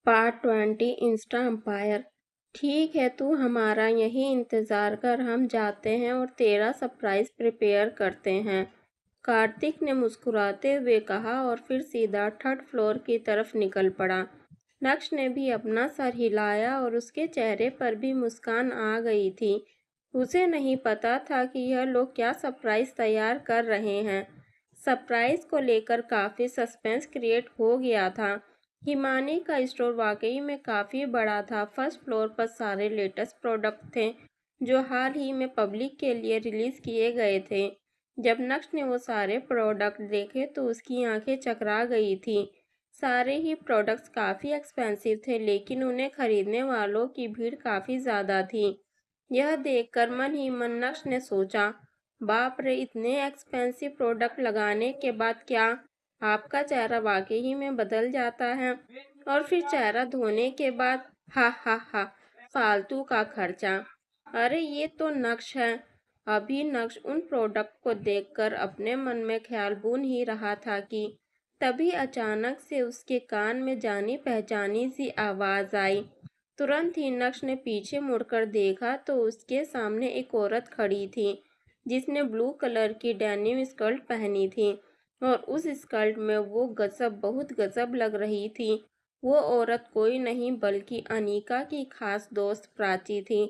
Part 20 Insta empire. ठीक है, तू हमारा यही इंतजार कर, हम जाते हैं और तेरा सरप्राइज प्रिपेयर करते हैं। कार्तिक ने मुस्कुराते हुए कहा और फिर सीधा थर्ड फ्लोर की तरफ निकल पड़ा। नक्श ने भी अपना सर हिलाया और उसके चेहरे पर भी मुस्कान आ गई थी। उसे नहीं पता था कि यह लोग क्या सरप्राइज तैयार कर रहे हैं। सरप्राइज को लेकर काफी सस्पेंस क्रिएट हो गया था। हिमानी का स्टोर वाकई में काफ़ी बड़ा था। फर्स्ट फ्लोर पर सारे लेटेस्ट प्रोडक्ट थे जो हाल ही में पब्लिक के लिए रिलीज़ किए गए थे। जब नक्श ने वो सारे प्रोडक्ट देखे तो उसकी आंखें चकरा गई थी। सारे ही प्रोडक्ट्स काफ़ी एक्सपेंसिव थे, लेकिन उन्हें खरीदने वालों की भीड़ काफ़ी ज़्यादा थी। यह देखकर मन ही मन नक्श ने सोचा, बाप रे, इतने एक्सपेंसिव प्रोडक्ट लगाने के बाद क्या आपका चेहरा वाकई में बदल जाता है? और फिर चेहरा धोने के बाद हा हा हा, फालतू का खर्चा। अरे ये तो नक्श है। अभी नक्श उन प्रोडक्ट को देखकर अपने मन में ख्याल बुन ही रहा था कि तभी अचानक से उसके कान में जानी पहचानी सी आवाज आई। तुरंत ही नक्श ने पीछे मुड़कर देखा तो उसके सामने एक औरत खड़ी थी जिसने ब्लू कलर की डेनिम स्कर्ट पहनी थी और उस स्कर्ट में वो गजब, बहुत गजब लग रही थी। वो औरत कोई नहीं बल्कि अनीका की खास दोस्त प्राची थी।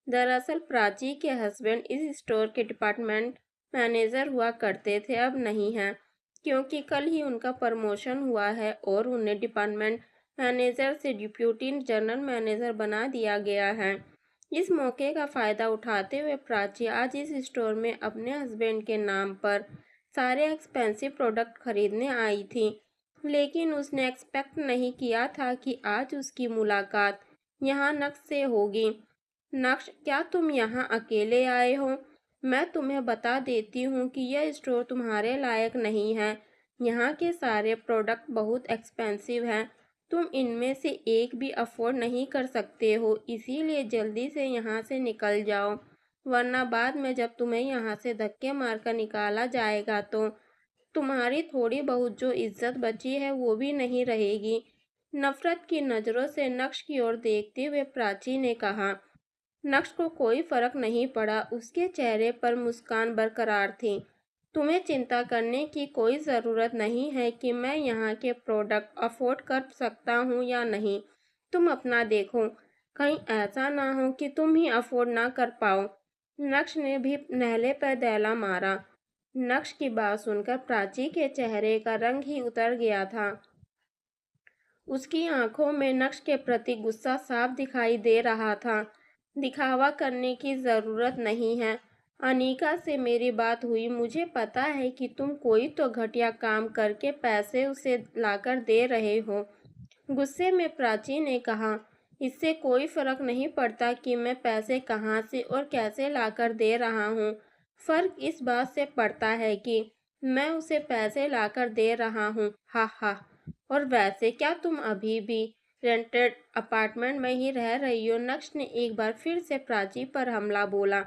दरअसल प्राची के हस्बैंड इस स्टोर के डिपार्टमेंट मैनेजर हुआ करते थे, अब नहीं हैं, क्योंकि कल ही उनका प्रमोशन हुआ है और उन्हें डिपार्टमेंट मैनेजर से डिप्यूटी जनरल मैनेजर बना दिया गया है। इस मौके का फ़ायदा उठाते हुए प्राची आज इस स्टोर में अपने हस्बैंड के नाम पर सारे एक्सपेंसिव प्रोडक्ट खरीदने आई थी, लेकिन उसने एक्सपेक्ट नहीं किया था कि आज उसकी मुलाकात यहाँ नक्श से होगी। नक्श, क्या तुम यहाँ अकेले आए हो? मैं तुम्हें बता देती हूँ कि यह स्टोर तुम्हारे लायक नहीं है। यहाँ के सारे प्रोडक्ट बहुत एक्सपेंसिव हैं। तुम इनमें से एक भी अफोर्ड नहीं कर सकते हो, इसीलिए जल्दी से यहाँ से निकल जाओ, वरना बाद में जब तुम्हें यहाँ से धक्के मारकर निकाला जाएगा तो तुम्हारी थोड़ी बहुत जो इज्जत बची है वो भी नहीं रहेगी। नफरत की नज़रों से नक्श की ओर देखते हुए प्राची ने कहा। नक्श को कोई फर्क नहीं पड़ा, उसके चेहरे पर मुस्कान बरकरार थी। तुम्हें चिंता करने की कोई ज़रूरत नहीं है कि मैं यहाँ के प्रोडक्ट अफोर्ड कर सकता हूँ या नहीं। तुम अपना देखो, कहीं ऐसा ना हो कि तुम ही अफोर्ड ना कर पाओ। नक्श ने भी नहले पर दहला मारा। नक्श की बात सुनकर प्राची के चेहरे का रंग ही उतर गया था। उसकी आंखों में नक्श के प्रति गुस्सा साफ दिखाई दे रहा था। दिखावा करने की ज़रूरत नहीं है। अनीका से मेरी बात हुई, मुझे पता है कि तुम कोई तो घटिया काम करके पैसे उसे लाकर दे रहे हो। गुस्से में प्राची ने कहा, इससे कोई फर्क नहीं पड़ता कि मैं पैसे कहाँ से और कैसे लाकर दे रहा हूँ। फर्क इस बात से पड़ता है कि मैं उसे पैसे लाकर दे रहा हूँ। हा हा। और वैसे क्या तुम अभी भी रेंटेड अपार्टमेंट में ही रह रही हो? नक्श ने एक बार फिर से प्राची पर हमला बोला।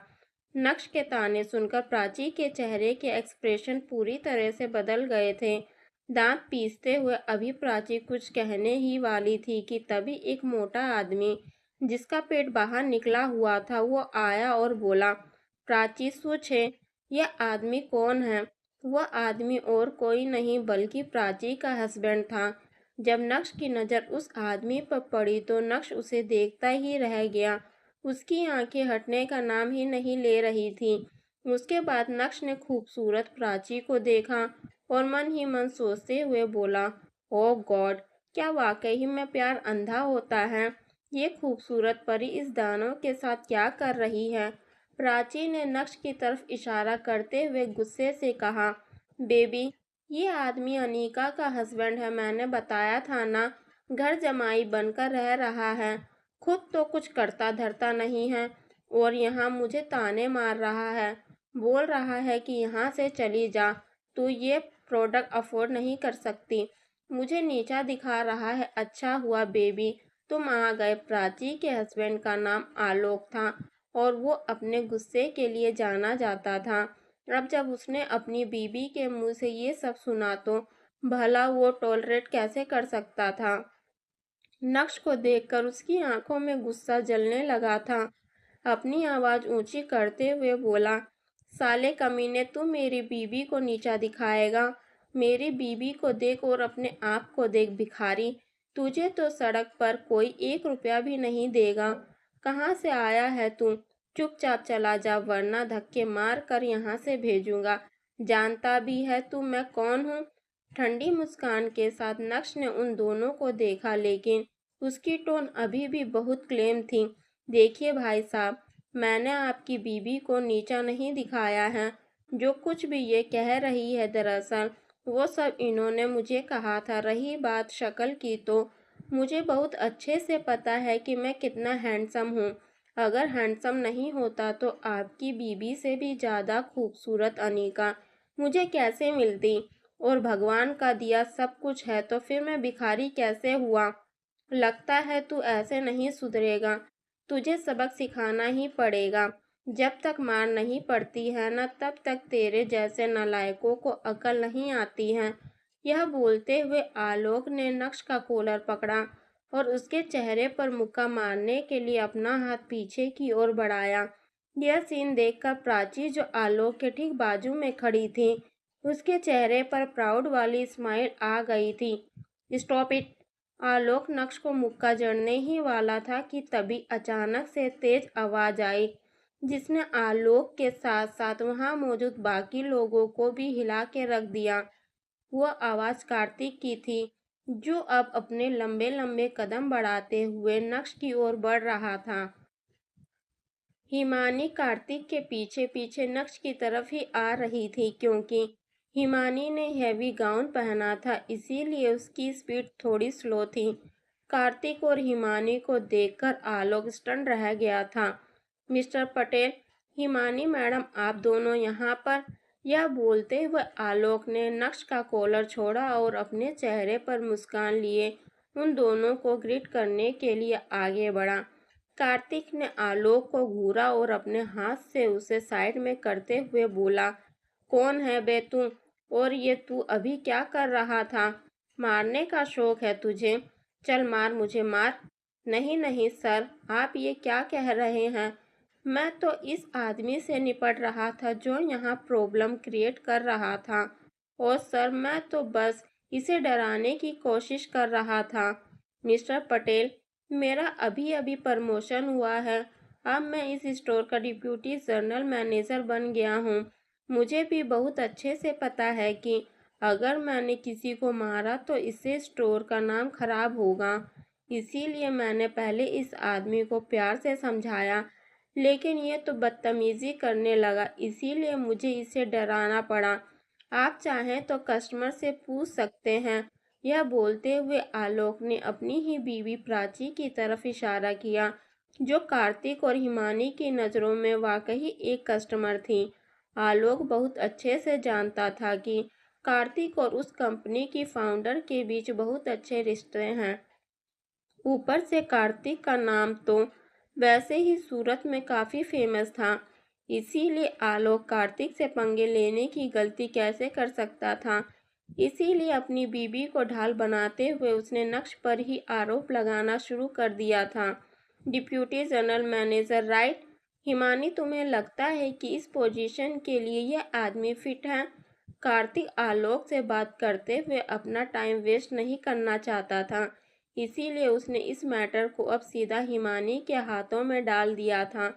नक्श के ताने सुनकर प्राची के चेहरे के एक्सप्रेशन पूरी तरह से बदल गए थे। दांत पीसते हुए अभी प्राची कुछ कहने ही वाली थी कि तभी एक मोटा आदमी जिसका पेट बाहर निकला हुआ था वो आया और बोला, प्राची सोचे, यह आदमी कौन है? वह आदमी और कोई नहीं बल्कि प्राची का हस्बैंड था। जब नक्श की नज़र उस आदमी पर पड़ी तो नक्श उसे देखता ही रह गया। उसकी आंखें हटने का नाम ही नहीं ले रही थी। उसके बाद नक्श ने खूबसूरत प्राची को देखा और मन ही मन सोचते हुए बोला, ओ गॉड, क्या वाकई में प्यार अंधा होता है? ये खूबसूरत परी इस दानव के साथ क्या कर रही है? प्राची ने नक्श की तरफ इशारा करते हुए गुस्से से कहा, बेबी, ये आदमी अनीका का हस्बैंड है, मैंने बताया था ना, घर जमाई बनकर रह रहा है, खुद तो कुछ करता धरता नहीं है और यहाँ मुझे ताने मार रहा है, बोल रहा है कि यहाँ से चली जा, तू ये प्रोडक्ट अफोर्ड नहीं कर सकती, मुझे नीचा दिखा रहा है। अच्छा हुआ बेबी तुम आ गए। प्राची के हस्बैंड का नाम आलोक था और वो अपने गुस्से के लिए जाना जाता था। अब जब उसने अपनी बीवी के मुंह से ये सब सुना तो भला वो टॉलरेट कैसे कर सकता था? नक्श को देखकर उसकी आंखों में गुस्सा जलने लगा था। अपनी आवाज ऊंची करते हुए बोला, साले कमीने, तू मेरी बीवी को नीचा दिखाएगा? मेरी बीवी को देख और अपने आप को देख भिखारी। तुझे तो सड़क पर कोई 1 रुपया भी नहीं देगा। कहाँ से आया है तू? चुपचाप चला जा, वरना धक्के मार कर यहाँ से भेजूंगा। जानता भी है तू मैं कौन हूँ? ठंडी मुस्कान के साथ नक्श ने उन दोनों को देखा, लेकिन उसकी टोन अभी भी बहुत क्लेम थी। देखिए भाई साहब, मैंने आपकी बीवी को नीचा नहीं दिखाया है। जो कुछ भी ये कह रही है दरअसल वो सब इन्होंने मुझे कहा था। रही बात शक्ल की, तो मुझे बहुत अच्छे से पता है कि मैं कितना हैंडसम हूँ। अगर हैंडसम नहीं होता तो आपकी बीबी से भी ज़्यादा खूबसूरत अनीका मुझे कैसे मिलती? और भगवान का दिया सब कुछ है तो फिर मैं भिखारी कैसे हुआ? लगता है तू ऐसे नहीं सुधरेगा। तुझे सबक सिखाना ही पड़ेगा। जब तक मार नहीं पड़ती है न, तब तक तेरे जैसे नालायकों को अकल नहीं आती है। यह बोलते हुए आलोक ने नक्श का कॉलर पकड़ा और उसके चेहरे पर मुक्का मारने के लिए अपना हाथ पीछे की ओर बढ़ाया। यह सीन देखकर प्राची, जो आलोक के ठीक बाजू में खड़ी थी, उसके चेहरे पर प्राउड वाली स्माइल आ गई थी। Stop it! आलोक नक्श को मुक्का जड़ने ही वाला था कि तभी अचानक से तेज आवाज आई, जिसने आलोक के साथ साथ वहां मौजूद बाकी लोगों को भी हिला के रख दिया। वह आवाज कार्तिक की थी, जो अब अपने लंबे लंबे कदम बढ़ाते हुए नक्श की ओर बढ़ रहा था। हिमानी कार्तिक के पीछे पीछे नक्श की तरफ ही आ रही थी, क्योंकि हिमानी ने हैवी गाउन पहना था, इसीलिए उसकी स्पीड थोड़ी स्लो थी। कार्तिक और हिमानी को देखकर आलोक स्टन रह गया था। मिस्टर पटेल, हिमानी मैडम, आप दोनों यहाँ पर? यह बोलते हुए आलोक ने नक्श का कॉलर छोड़ा और अपने चेहरे पर मुस्कान लिए उन दोनों को ग्रीट करने के लिए आगे बढ़ा। कार्तिक ने आलोक को घूरा और अपने हाथ से उसे साइड में करते हुए बोला, कौन है बे तू? और ये तू अभी क्या कर रहा था? मारने का शौक है तुझे? चल मार, मुझे मार। नहीं नहीं सर, आप ये क्या कह रहे हैं? मैं तो इस आदमी से निपट रहा था जो यहाँ प्रॉब्लम क्रिएट कर रहा था। और सर, मैं तो बस इसे डराने की कोशिश कर रहा था। मिस्टर पटेल, मेरा अभी अभी प्रमोशन हुआ है। अब मैं इस स्टोर का डिप्टी जनरल मैनेजर बन गया हूँ। मुझे भी बहुत अच्छे से पता है कि अगर मैंने किसी को मारा तो इससे स्टोर का नाम खराब होगा। इसीलिए मैंने पहले इस आदमी को प्यार से समझाया, लेकिन ये तो बदतमीजी करने लगा, इसीलिए मुझे इसे डराना पड़ा। आप चाहें तो कस्टमर से पूछ सकते हैं। यह बोलते हुए आलोक ने अपनी ही बीवी प्राची की तरफ इशारा किया, जो कार्तिक और हिमानी की नज़रों में वाकई एक कस्टमर थी। आलोक बहुत अच्छे से जानता था कि कार्तिक और उस कंपनी की फाउंडर के बीच बहुत अच्छे रिश्ते हैं। ऊपर से कार्तिक का नाम तो वैसे ही सूरत में काफ़ी फेमस था, इसीलिए आलोक कार्तिक से पंगे लेने की गलती कैसे कर सकता था। इसीलिए अपनी बीवी को ढाल बनाते हुए उसने नक्श पर ही आरोप लगाना शुरू कर दिया था। Deputy general manager, right? Himani, तुम्हें लगता है कि इस पोजीशन के लिए यह आदमी फिट है? कार्तिक आलोक से बात करते हुए अपना टाइम वेस्ट नहीं करना चाहता था, इसीलिए उसने इस मैटर को अब सीधा हिमानी के हाथों में डाल दिया था।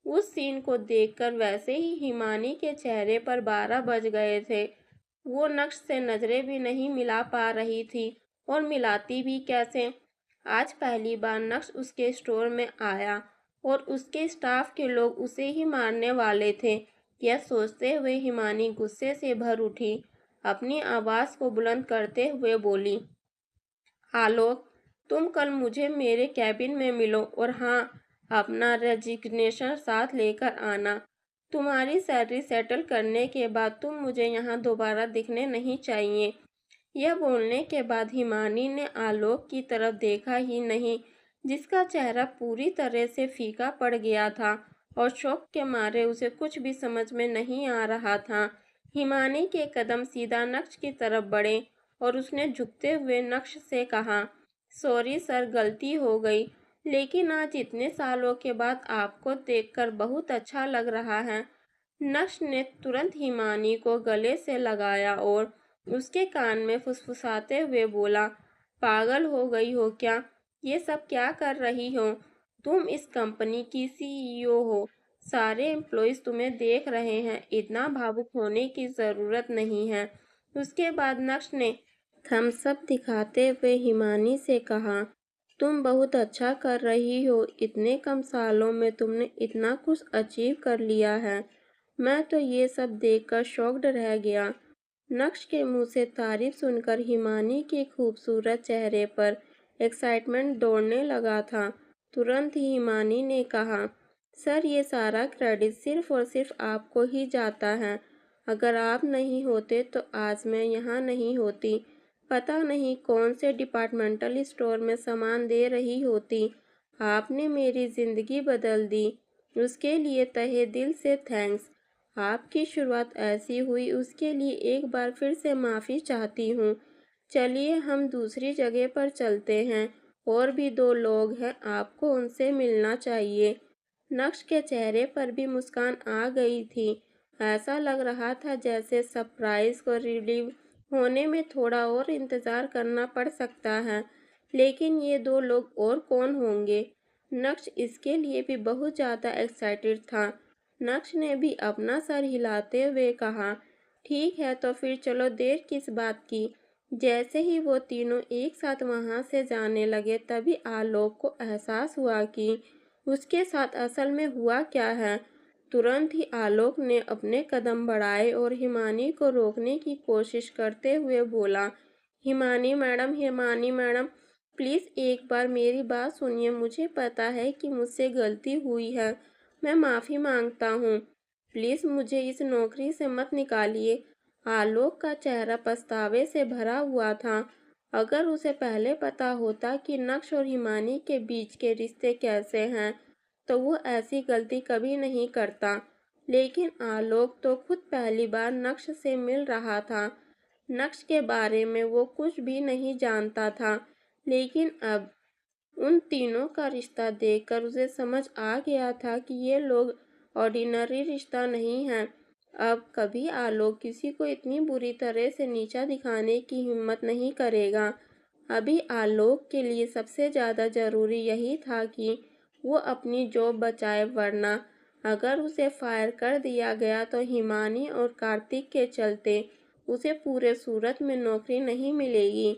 उस सीन को देखकर वैसे ही हिमानी के चेहरे पर 12 बज गए थे। वो नक्श से नजरें भी नहीं मिला पा रही थी, और मिलाती भी कैसे? आज पहली बार नक्श उसके स्टोर में आया और उसके स्टाफ के लोग उसे ही मारने वाले थे। यह सोचते हुए हिमानी गुस्से से भर उठी। अपनी आवाज को बुलंद करते हुए बोली, आलोक, तुम कल मुझे मेरे कैबिन में मिलो, और हाँ, अपना रेजिग्नेशन साथ लेकर आना। तुम्हारी सैलरी सेटल करने के बाद तुम मुझे यहाँ दोबारा दिखने नहीं चाहिए। यह बोलने के बाद हिमानी ने आलोक की तरफ देखा ही नहीं, जिसका चेहरा पूरी तरह से फीका पड़ गया था और शौक के मारे उसे कुछ भी समझ में नहीं आ रहा था। हिमानी के कदम सीधा नक्श की तरफ बढ़े और उसने झुकते हुए नक्श से कहा, सॉरी सर, गलती हो गई, लेकिन आज इतने सालों के बाद आपको देखकर बहुत अच्छा लग रहा है। नक्श ने तुरंत हिमानी को गले से लगाया और उसके कान में फुसफुसाते हुए बोला, पागल हो गई हो क्या? ये सब क्या कर रही हो? तुम इस कंपनी की सीईओ हो, सारे एम्प्लॉयज तुम्हें देख रहे हैं, इतना भावुक होने की ज़रूरत नहीं है। उसके बाद नक्श ने थम्स अप दिखाते हुए हिमानी से कहा, तुम बहुत अच्छा कर रही हो, इतने कम सालों में तुमने इतना कुछ अचीव कर लिया है। मैं तो ये सब देखकर शॉक्ड रह गया। नक्श के मुंह से तारीफ सुनकर हिमानी के खूबसूरत चेहरे पर एक्साइटमेंट दौड़ने लगा था। तुरंत ही हिमानी ने कहा, सर ये सारा क्रेडिट सिर्फ और सिर्फ आपको ही जाता है। अगर आप नहीं होते तो आज मैं यहाँ नहीं होती। पता नहीं कौन से डिपार्टमेंटल स्टोर में सामान दे रही होती। आपने मेरी ज़िंदगी बदल दी, उसके लिए तहे दिल से थैंक्स। आपकी शुरुआत ऐसी हुई उसके लिए एक बार फिर से माफ़ी चाहती हूँ। चलिए हम दूसरी जगह पर चलते हैं, और भी दो लोग हैं, आपको उनसे मिलना चाहिए। नक्श के चेहरे पर भी मुस्कान आ गई थी। ऐसा लग रहा था जैसे सरप्राइज को रिलीव होने में थोड़ा और इंतज़ार करना पड़ सकता है। लेकिन ये दो लोग और कौन होंगे? नक्श इसके लिए भी बहुत ज़्यादा एक्साइटेड था। नक्श ने भी अपना सर हिलाते हुए कहा, ठीक है तो फिर चलो, देर किस बात की। जैसे ही वो तीनों एक साथ वहाँ से जाने लगे तभी आलोक को एहसास हुआ कि उसके साथ असल में हुआ क्या है। तुरंत ही आलोक ने अपने कदम बढ़ाए और हिमानी को रोकने की कोशिश करते हुए बोला, हिमानी मैडम, प्लीज़ एक बार मेरी बात सुनिए। मुझे पता है कि मुझसे गलती हुई है, मैं माफ़ी मांगता हूँ। प्लीज़ मुझे इस नौकरी से मत निकालिए। आलोक का चेहरा पछतावे से भरा हुआ था। अगर उसे पहले पता होता कि नक्श और हिमानी के बीच के रिश्ते कैसे हैं, तो वो ऐसी गलती कभी नहीं करता। लेकिन आलोक तो खुद पहली बार नक्श से मिल रहा था। नक्श के बारे में वो कुछ भी नहीं जानता था, लेकिन अब उन तीनों का रिश्ता देखकर उसे समझ आ गया था कि ये लोग ऑर्डिनरी रिश्ता नहीं है। अब कभी आलोक किसी को इतनी बुरी तरह से नीचा दिखाने की हिम्मत नहीं करेगा। अभी आलोक के लिए सबसे ज़्यादा ज़रूरी यही था कि वो अपनी जॉब बचाए, वरना अगर उसे फायर कर दिया गया तो हिमानी और कार्तिक के चलते उसे पूरे सूरत में नौकरी नहीं मिलेगी।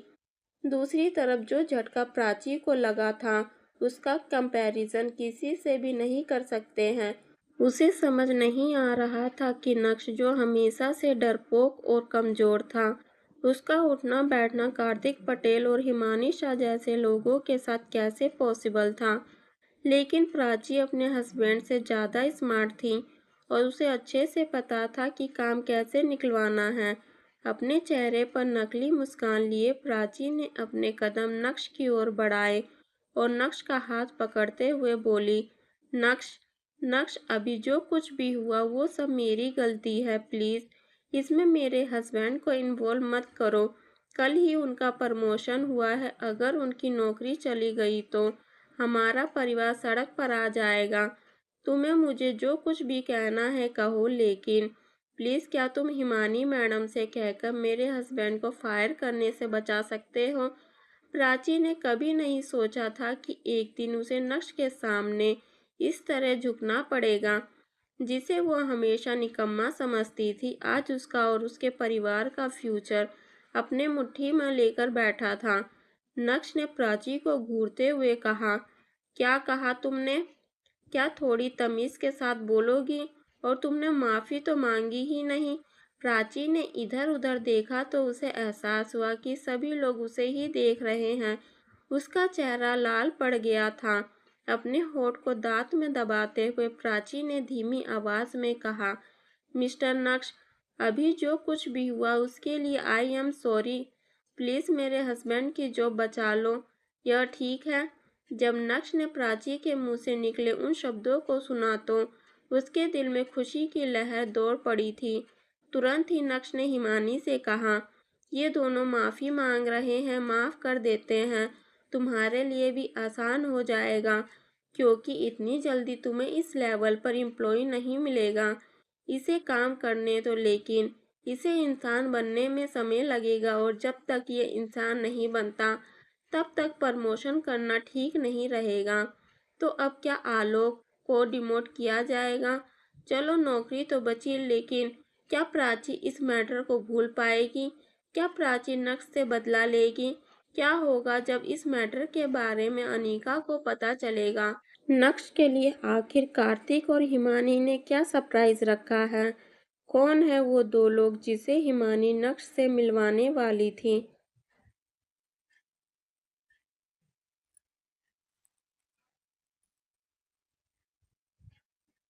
दूसरी तरफ जो झटका प्राची को लगा था, उसका कंपैरिजन किसी से भी नहीं कर सकते हैं। उसे समझ नहीं आ रहा था कि नक्श, जो हमेशा से डरपोक और कमज़ोर था, उसका उठना बैठना कार्तिक पटेल और हिमानी शाह जैसे लोगों के साथ कैसे पॉसिबल था। लेकिन प्राची अपने हस्बैंड से ज़्यादा स्मार्ट थी और उसे अच्छे से पता था कि काम कैसे निकलवाना है। अपने चेहरे पर नकली मुस्कान लिए प्राची ने अपने कदम नक्श की ओर बढ़ाए और नक्श का हाथ पकड़ते हुए बोली, नक्श, नक्श, अभी जो कुछ भी हुआ वो सब मेरी गलती है, प्लीज़ इसमें मेरे हस्बैंड को इन्वॉल्व मत करो। कल ही उनका प्रमोशन हुआ है, अगर उनकी नौकरी चली गई तो हमारा परिवार सड़क पर आ जाएगा। तुम्हें मुझे जो कुछ भी कहना है कहो, लेकिन प्लीज़ क्या तुम हिमानी मैडम से कहकर मेरे हस्बैंड को फायर करने से बचा सकते हो? प्राची ने कभी नहीं सोचा था कि एक दिन उसे नक्श के सामने इस तरह झुकना पड़ेगा, जिसे वो हमेशा निकम्मा समझती थी। आज उसका और उसके परिवार का फ्यूचर अपने मुट्ठी में लेकर बैठा था। नक्श ने प्राची को घूरते हुए कहा, क्या कहा तुमने? क्या थोड़ी तमीज़ के साथ बोलोगी? और तुमने माफ़ी तो मांगी ही नहीं। प्राची ने इधर उधर देखा तो उसे एहसास हुआ कि सभी लोग उसे ही देख रहे हैं। उसका चेहरा लाल पड़ गया था। अपने होठ को दांत में दबाते हुए प्राची ने धीमी आवाज़ में कहा, मिस्टर नक्श, अभी जो कुछ भी हुआ उसके लिए आई एम सॉरी। प्लीज़ मेरे हस्बैंड की जॉब बचा लो, यह ठीक है? जब नक्श ने प्राची के मुंह से निकले उन शब्दों को सुना तो उसके दिल में खुशी की लहर दौड़ पड़ी थी। तुरंत ही नक्श ने हिमानी से कहा, ये दोनों माफ़ी मांग रहे हैं, माफ़ कर देते हैं। तुम्हारे लिए भी आसान हो जाएगा, क्योंकि इतनी जल्दी तुम्हें इस लेवल पर एम्प्लॉय नहीं मिलेगा। इसे काम करने दो, लेकिन इसे इंसान बनने में समय लगेगा, और जब तक ये इंसान नहीं बनता तब तक प्रमोशन करना ठीक नहीं रहेगा। तो अब क्या आलोक को डिमोट किया जाएगा? चलो नौकरी तो बची, लेकिन क्या प्राची इस मैटर को भूल पाएगी? क्या प्राची नक्श से बदला लेगी? क्या होगा जब इस मैटर के बारे में अनीका को पता चलेगा? नक्श के लिए आखिर कार्तिक और हिमानी ने क्या सरप्राइज रखा है? कौन है वो दो लोग जिसे हिमानी नक्श से मिलवाने वाली थी?